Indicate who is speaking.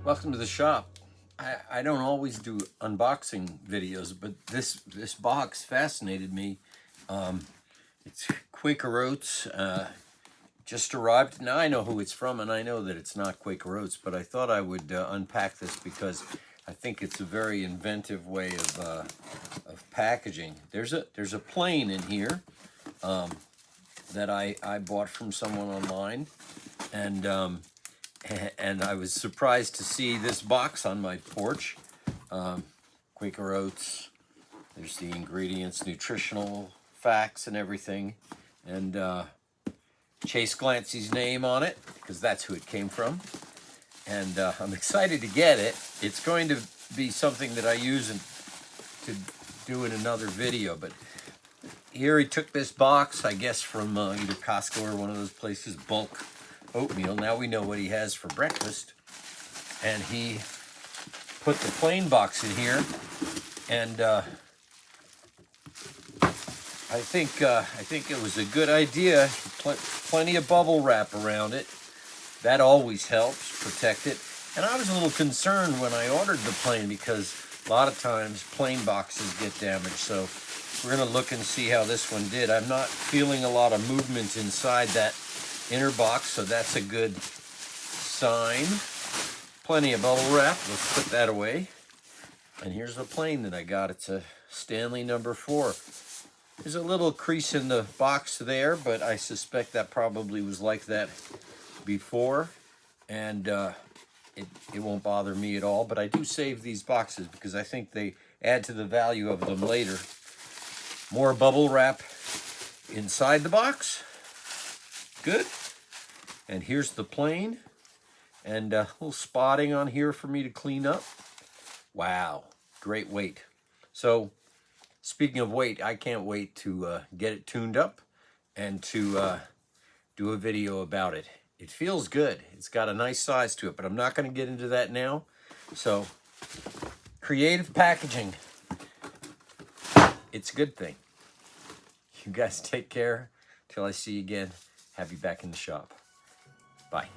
Speaker 1: Welcome to the shop. I don't always do unboxing videos, but this box fascinated me. It's Quaker Oats, just arrived. Now I know who it's from, and I know that it's not Quaker Oats, but I thought I would unpack this because I think it's a very inventive way of packaging. There's a plane in here that I bought from someone online, and I was surprised to see this box on my porch. Quaker Oats, there's the ingredients, nutritional facts and everything, and Chase Glancy's name on it, because that's who it came from. And I'm excited to get it. It's going to be something that I use to do in another video, but here he took this box, I guess from either Costco or one of those places, bulk oatmeal. Now we know what he has for breakfast, and he put the plain box in here, and I think it was a good idea. Plenty of bubble wrap around it. That always helps protect it. And I was a little concerned when I ordered the plain because a lot of times plain boxes get damaged. So we're going to look and see how this one did. I'm not feeling a lot of movement inside that inner box, so that's a good sign. Plenty of bubble wrap. Let's put that away. And here's the plane that I got. It's a Stanley number 4. There's a little crease in the box there, but I suspect that probably was like that before, and it won't bother me at all. But I do save these boxes because I think they add to the value of them later. More bubble wrap inside the box. Good. And here's the plane, and a little spotting on here for me to clean up. Wow, great weight. So speaking of weight, I can't wait to get it tuned up and to do a video about it. It feels good. It's got a nice size to it, but I'm not going to get into that now. So, creative packaging. It's a good thing. You guys take care. Till I see you again. Have you back in the shop. Bye.